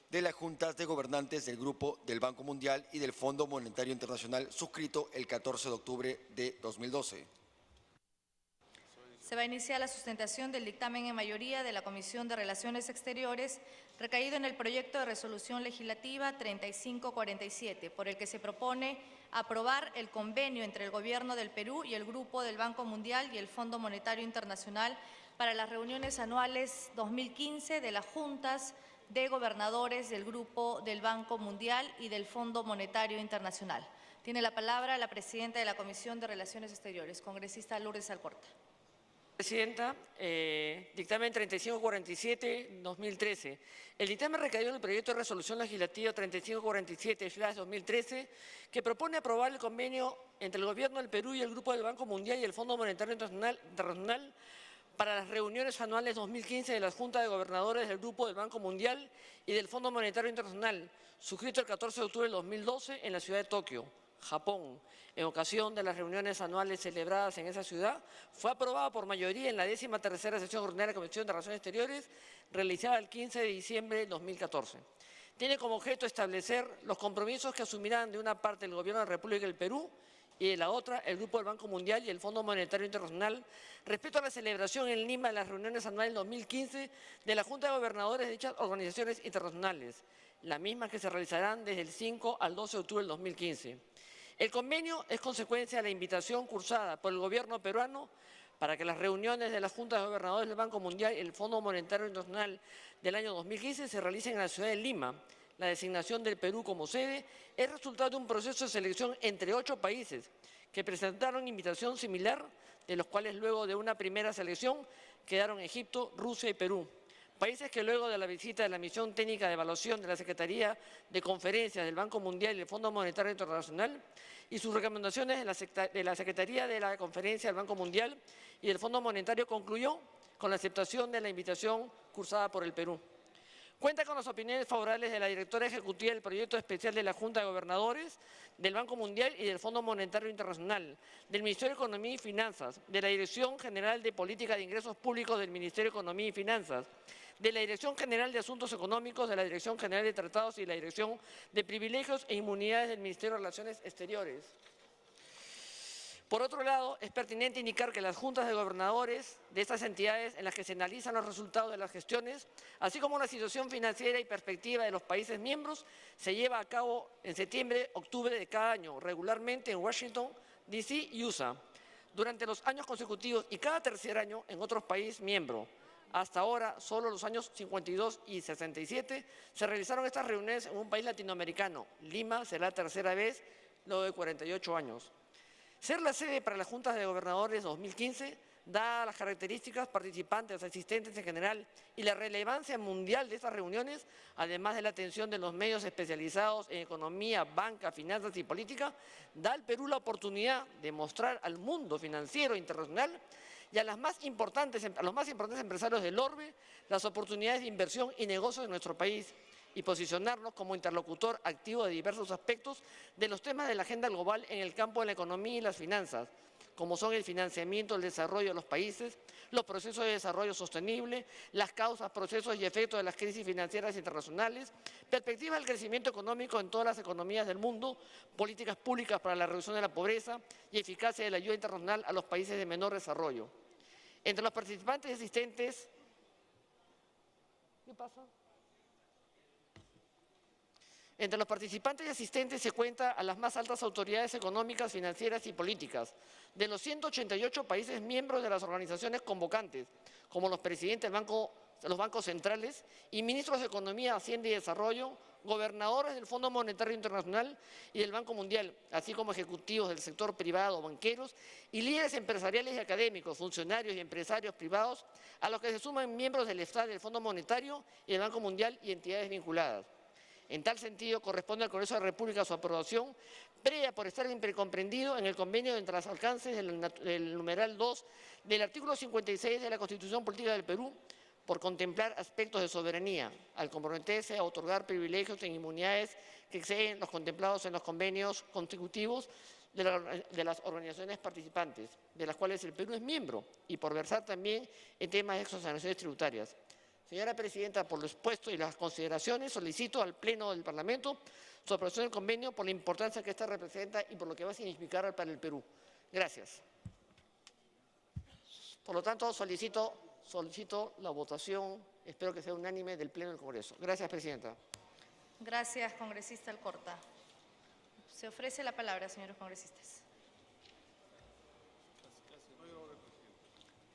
K: de las juntas de gobernantes del Grupo del Banco Mundial y del Fondo Monetario Internacional, suscrito el 14 de octubre de 2012.
H: Se va a iniciar la sustentación del dictamen en mayoría de la Comisión de Relaciones Exteriores recaído en el proyecto de resolución legislativa 3547, por el que se propone aprobar el convenio entre el Gobierno del Perú y el Grupo del Banco Mundial y el Fondo Monetario Internacional para las reuniones anuales 2015 de las juntas de gobernadores del Grupo del Banco Mundial y del Fondo Monetario Internacional. Tiene la palabra la presidenta de la Comisión de Relaciones Exteriores, congresista Lourdes Alcorta.
C: Presidenta, dictamen 3547-2013. El dictamen recaído en el proyecto de resolución legislativa 3547-2013 que propone aprobar el convenio entre el Gobierno del Perú y el Grupo del Banco Mundial y el Fondo Monetario Internacional para las reuniones anuales 2015 de las juntas de gobernadores del Grupo del Banco Mundial y del Fondo Monetario Internacional, suscrito el 14 de octubre del 2012 en la ciudad de Tokio, Japón. En ocasión de las reuniones anuales celebradas en esa ciudad, fue aprobada por mayoría en la 13ª sesión ordinaria de la Comisión de Relaciones Exteriores, realizada el 15 de diciembre de 2014. Tiene como objeto establecer los compromisos que asumirán de una parte el Gobierno de la República del Perú y de la otra el Grupo del Banco Mundial y el Fondo Monetario Internacional respecto a la celebración en Lima de las reuniones anuales 2015 de la Junta de Gobernadores de dichas organizaciones internacionales, las mismas que se realizarán desde el 5 al 12 de octubre del 2015. El convenio es consecuencia de la invitación cursada por el Gobierno peruano para que las reuniones de las juntas de gobernadores del Banco Mundial y el Fondo Monetario Internacional del año 2015 se realicen en la ciudad de Lima. La designación del Perú como sede es resultado de un proceso de selección entre 8 países que presentaron invitación similar, de los cuales luego de una primera selección quedaron Egipto, Rusia y Perú. Países que luego de la visita de la misión técnica de evaluación de la Secretaría de Conferencias del Banco Mundial y el Fondo Monetario Internacional y sus recomendaciones de la Secretaría de la Conferencia del Banco Mundial y del Fondo Monetario concluyó con la aceptación de la invitación cursada por el Perú. Cuenta con las opiniones favorables de la directora ejecutiva del proyecto especial de la Junta de Gobernadores, del Banco Mundial y del Fondo Monetario Internacional, del Ministerio de Economía y Finanzas, de la Dirección General de Política de Ingresos Públicos del Ministerio de Economía y Finanzas, de la Dirección General de Asuntos Económicos, de la Dirección General de Tratados y la Dirección de Privilegios e Inmunidades del Ministerio de Relaciones Exteriores. Por otro lado, es pertinente indicar que las juntas de gobernadores de estas entidades en las que se analizan los resultados de las gestiones, así como la situación financiera y perspectiva de los países miembros, se lleva a cabo en septiembre, octubre de cada año, regularmente en Washington, D.C. y USA, durante los años consecutivos y cada tercer año en otros países miembros. Hasta ahora, solo los años 52 y 67 se realizaron estas reuniones en un país latinoamericano. Lima será la tercera vez luego de 48 años. Ser la sede para las juntas de gobernadores 2015 Dadas las características participantes, asistentes en general y la relevancia mundial de estas reuniones, además de la atención de los medios especializados en economía, banca, finanzas y política, da al Perú la oportunidad de mostrar al mundo financiero internacional y a los más importantes empresarios del orbe las oportunidades de inversión y negocios en nuestro país y posicionarnos como interlocutor activo de diversos aspectos de los temas de la agenda global en el campo de la economía y las finanzas, como son el financiamiento, el desarrollo de los países, los procesos de desarrollo sostenible, las causas, procesos y efectos de las crisis financieras internacionales, perspectivas del crecimiento económico en todas las economías del mundo, políticas públicas para la reducción de la pobreza y eficacia de la ayuda internacional a los países de menor desarrollo. Entre los participantes y asistentes... ¿Qué pasa? Entre los participantes y asistentes se cuenta a las más altas autoridades económicas, financieras y políticas de los 188 países miembros de las organizaciones convocantes, como los presidentes de los bancos centrales y ministros de Economía, Hacienda y Desarrollo, gobernadores del Fondo Monetario Internacional y del Banco Mundial, así como ejecutivos del sector privado, banqueros y líderes empresariales y académicos, funcionarios y empresarios privados, a los que se suman miembros del Estado, del Fondo Monetario y del Banco Mundial y entidades vinculadas. En tal sentido, corresponde al Congreso de la República su aprobación, previa por estar comprendido en el convenio entre los alcances del numeral 2 del artículo 56 de la Constitución Política del Perú, por contemplar aspectos de soberanía, al comprometerse a otorgar privilegios e inmunidades que exceden los contemplados en los convenios constitutivos de las organizaciones participantes, de las cuales el Perú es miembro, y por versar también en temas de exoneraciones tributarias. Señora Presidenta, por lo expuesto y las consideraciones, solicito al Pleno del Parlamento su aprobación del convenio por la importancia que ésta representa y por lo que va a significar para el Perú. Gracias. Por lo tanto, solicito la votación, espero que sea unánime, del Pleno del Congreso. Gracias, Presidenta.
H: Gracias, congresista Alcorta. Se ofrece la palabra, señores congresistas.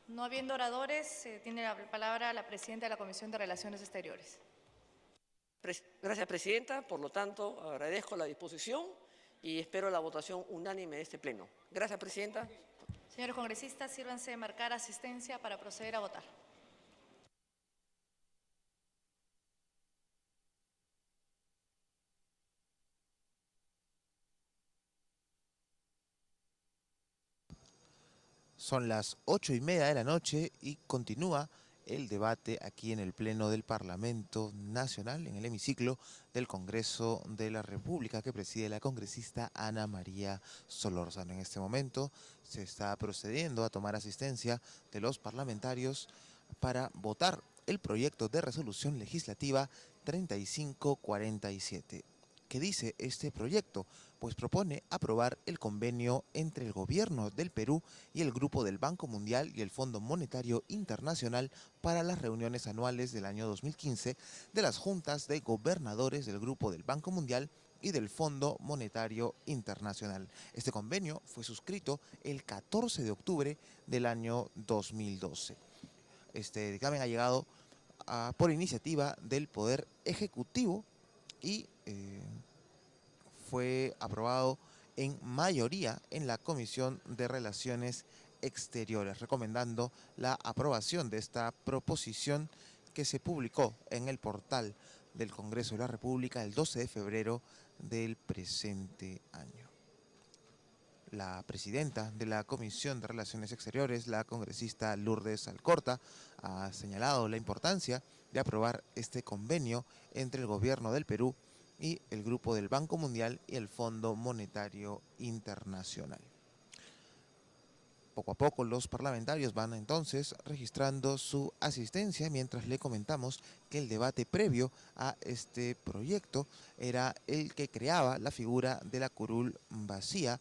H: No habiendo oradores, tiene la palabra la presidenta de la Comisión de Relaciones Exteriores.
C: Gracias, Presidenta. Por lo tanto, agradezco la disposición y espero la votación unánime de este Pleno. Gracias, Presidenta.
H: Señores congresistas, sírvanse de marcar asistencia para proceder a votar.
L: Son las 8:30 de la noche y continúa el debate aquí en el Pleno del Parlamento Nacional, en el hemiciclo del Congreso de la República, que preside la congresista Ana María Solórzano. En este momento se está procediendo a tomar asistencia de los parlamentarios para votar el proyecto de resolución legislativa 3547. ¿Qué dice este proyecto? Pues propone aprobar el convenio entre el Gobierno del Perú y el Grupo del Banco Mundial y el Fondo Monetario Internacional para las reuniones anuales del año 2015 de las juntas de gobernadores del Grupo del Banco Mundial y del Fondo Monetario Internacional. Este convenio fue suscrito el 14 de octubre del año 2012. Este dictamen ha llegado por iniciativa del Poder Ejecutivo y fue aprobado en mayoría en la Comisión de Relaciones Exteriores, recomendando la aprobación de esta proposición que se publicó en el portal del Congreso de la República el 12 de febrero del presente año. La presidenta de la Comisión de Relaciones Exteriores, la congresista Lourdes Alcorta, ha señalado la importancia de aprobar este convenio entre el Gobierno del Perú y el Grupo del Banco Mundial y el Fondo Monetario Internacional. Poco a poco los parlamentarios van entonces registrando su asistencia, mientras le comentamos que el debate previo a este proyecto era el que creaba la figura de la curul vacía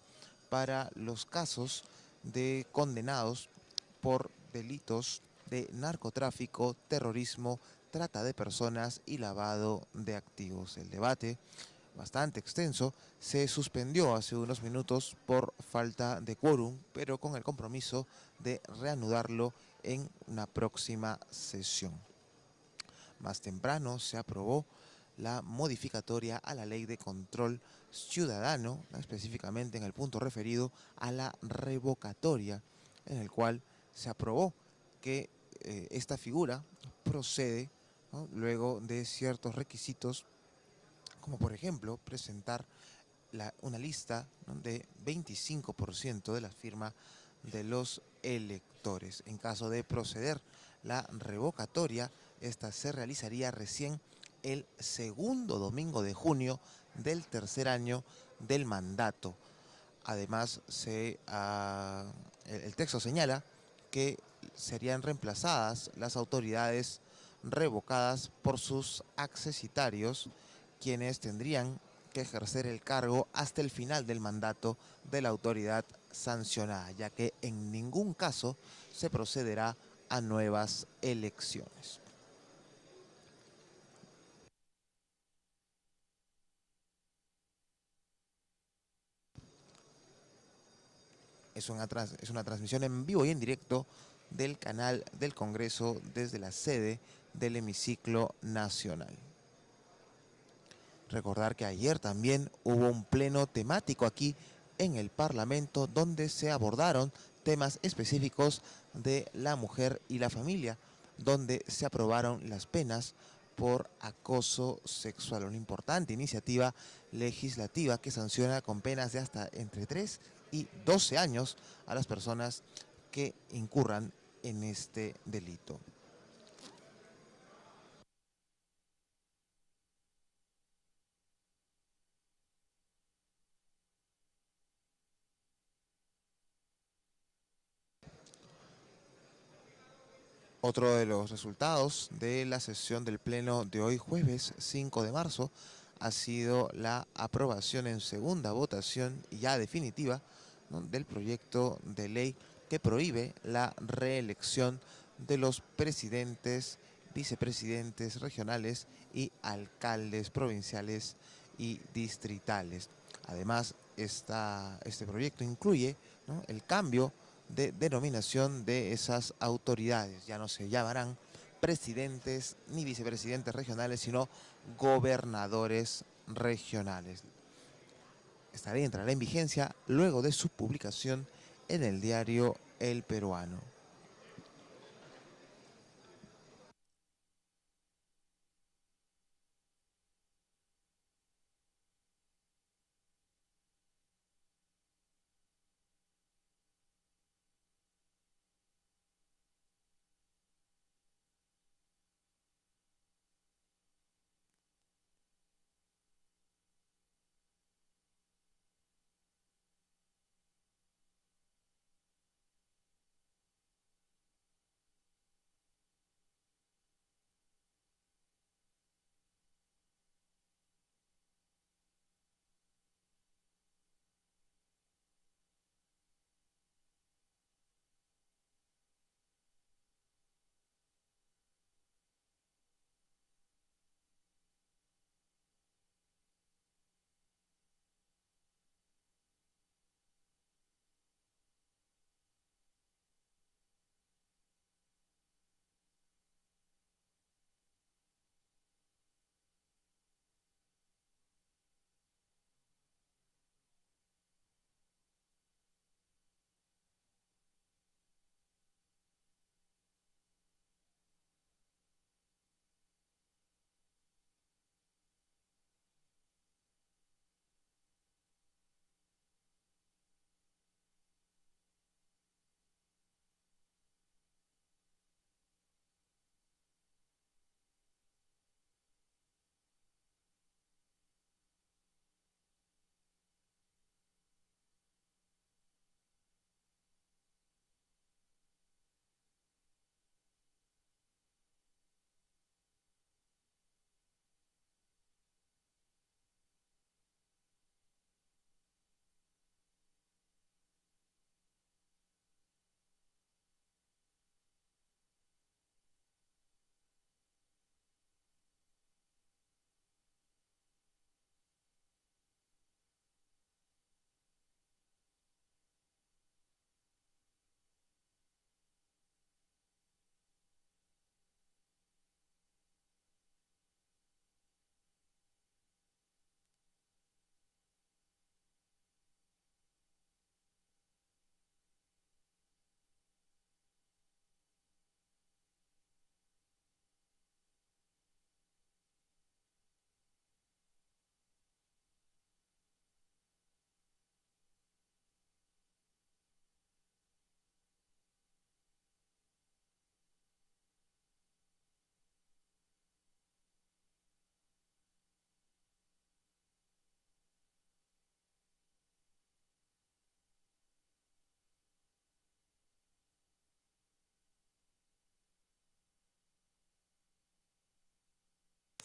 L: para los casos de condenados por delitos de narcotráfico, terrorismo, trata de personas y lavado de activos. El debate, bastante extenso, se suspendió hace unos minutos por falta de quórum, pero con el compromiso de reanudarlo en una próxima sesión. Más temprano se aprobó la modificatoria a la Ley de Control Ciudadano, específicamente en el punto referido a la revocatoria, en el cual se aprobó que esta figura procede, ¿no?, luego de ciertos requisitos, como por ejemplo presentar una lista, ¿no?, de 25% de la firma de los electores. En caso de proceder la revocatoria, esta se realizaría recién el segundo domingo de junio del tercer año del mandato. Además, el texto señala que serían reemplazadas las autoridades revocadas por sus accesitarios, quienes tendrían que ejercer el cargo hasta el final del mandato de la autoridad sancionada, ya que en ningún caso se procederá a nuevas elecciones. Es una transmisión en vivo y en directo del canal del Congreso desde la sede del Hemiciclo Nacional. Recordar que ayer también hubo un pleno temático aquí en el Parlamento donde se abordaron temas específicos de la mujer y la familia, donde se aprobaron las penas por acoso sexual. Una importante iniciativa legislativa que sanciona con penas de hasta entre 3 y 12 años a las personas que incurran en este delito. Otro de los resultados de la sesión del Pleno de hoy, jueves 5 de marzo, ha sido la aprobación en segunda votación y ya definitiva, ¿no?, del proyecto de ley que prohíbe la reelección de los presidentes, vicepresidentes regionales y alcaldes provinciales y distritales. Además, este proyecto incluye, ¿no?, el cambio de denominación de esas autoridades. Ya no se llamarán presidentes ni vicepresidentes regionales, sino gobernadores regionales. Esta ley entrará en vigencia luego de su publicación en el diario El Peruano.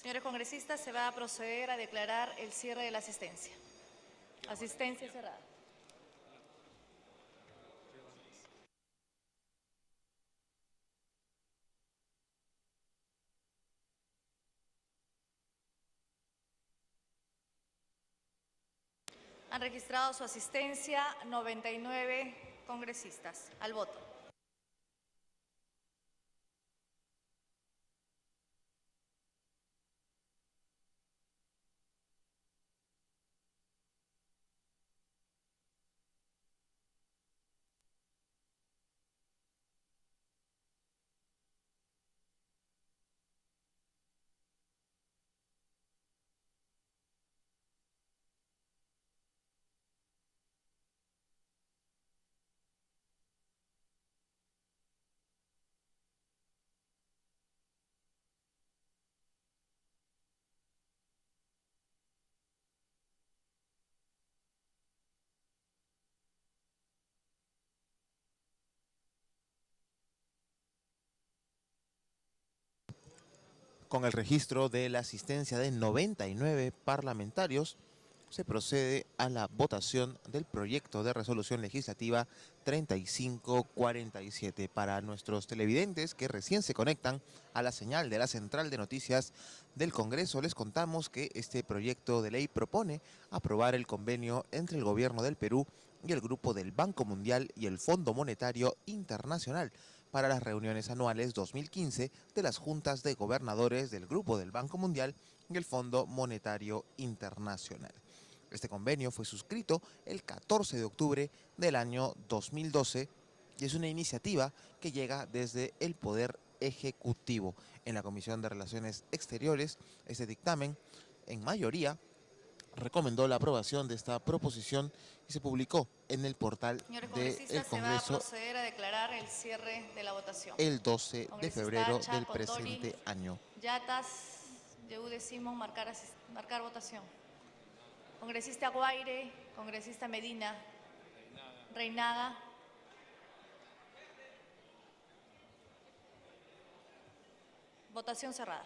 H: Señores congresistas, se va a proceder a declarar el cierre de la asistencia. Asistencia cerrada. Han registrado su asistencia 99 congresistas al voto.
L: Con el registro de la asistencia de 99 parlamentarios, se procede a la votación del proyecto de resolución legislativa 3547. Para nuestros televidentes que recién se conectan a la señal de la Central de Noticias del Congreso, les contamos que este proyecto de ley propone aprobar el convenio entre el Gobierno del Perú y el Grupo del Banco Mundial y el Fondo Monetario Internacional para las reuniones anuales 2015 de las juntas de gobernadores del Grupo del Banco Mundial y el Fondo Monetario Internacional. Este convenio fue suscrito el 14 de octubre del año 2012 y es una iniciativa que llega desde el Poder Ejecutivo. En la Comisión de Relaciones Exteriores, este dictamen, en mayoría, recomendó la aprobación de esta proposición y se publicó en el portal del Congreso.
H: Se va a proceder a declarar el cierre de la votación.
L: El 12 de febrero del presente año.
H: Yatas, Yehude Simón, marcar votación. Congresista Guaire, congresista Medina, Reinaga. Votación cerrada.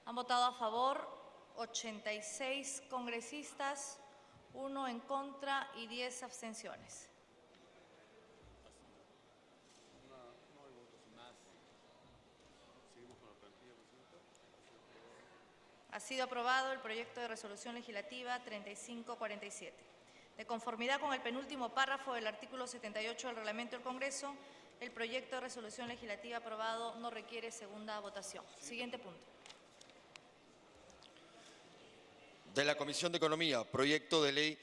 H: Han votado a favor 86 congresistas, 1 en contra y 10 abstenciones. Ha sido aprobado el proyecto de resolución legislativa 3547. De conformidad con el penúltimo párrafo del artículo 78 del reglamento del Congreso, el proyecto de resolución legislativa aprobado no requiere segunda votación. Siguiente punto.
K: De la Comisión de Economía, proyecto de ley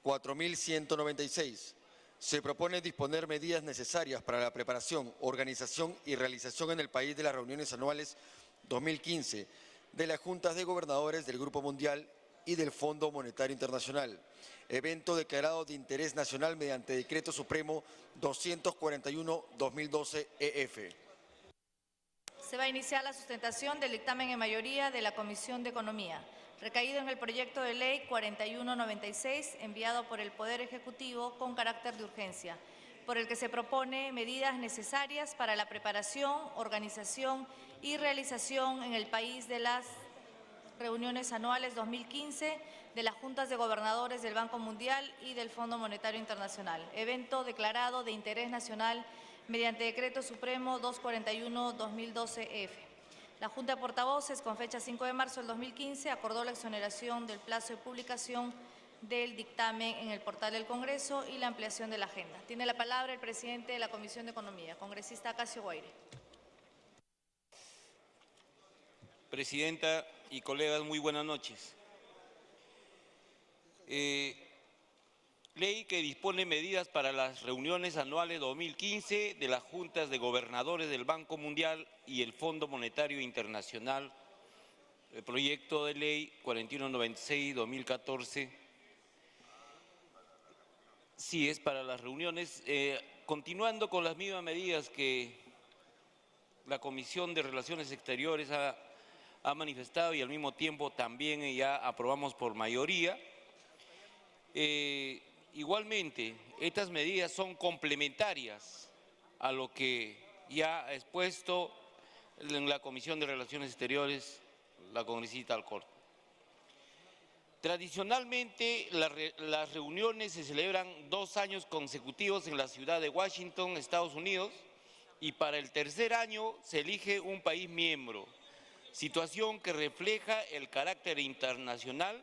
K: 4196. Se propone disponer medidas necesarias para la preparación, organización y realización en el país de las reuniones anuales 2015 de las juntas de gobernadores del Grupo Mundial y del Fondo Monetario Internacional, evento declarado de interés nacional mediante Decreto Supremo 241-2012 EF.
H: Se va a iniciar la sustentación del dictamen en mayoría de la Comisión de Economía, recaído en el proyecto de ley 4196, enviado por el Poder Ejecutivo con carácter de urgencia, por el que se propone medidas necesarias para la preparación, organización y realización en el país de las reuniones anuales 2015 de las juntas de gobernadores del Banco Mundial y del Fondo Monetario Internacional, evento declarado de interés nacional mediante Decreto Supremo 241-2012-F. La Junta de Portavoces, con fecha 5 de marzo del 2015, acordó la exoneración del plazo de publicación del dictamen en el portal del Congreso y la ampliación de la agenda. Tiene la palabra el presidente de la Comisión de Economía, congresista Acacio Guaire.
M: Presidenta y colegas, muy buenas noches. Ley que dispone medidas para las reuniones anuales 2015 de las juntas de gobernadores del Banco Mundial y el Fondo Monetario Internacional, el proyecto de ley 4196-2014. Sí, es para las reuniones, continuando con las mismas medidas que la Comisión de Relaciones Exteriores ha manifestado y al mismo tiempo también ya aprobamos por mayoría. Igualmente, estas medidas son complementarias a lo que ya ha expuesto en la Comisión de Relaciones Exteriores la congresista Alcorta. Tradicionalmente, las reuniones se celebran 2 años consecutivos en la ciudad de Washington, Estados Unidos, y para el tercer año se elige un país miembro, situación que refleja el carácter internacional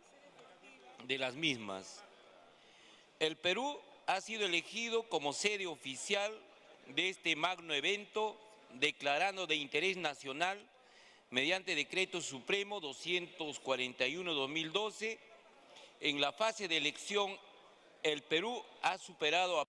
M: de las mismas. El Perú ha sido elegido como sede oficial de este magno evento, declarando de interés nacional mediante Decreto Supremo 241/2012. En la fase de elección, el Perú ha superado a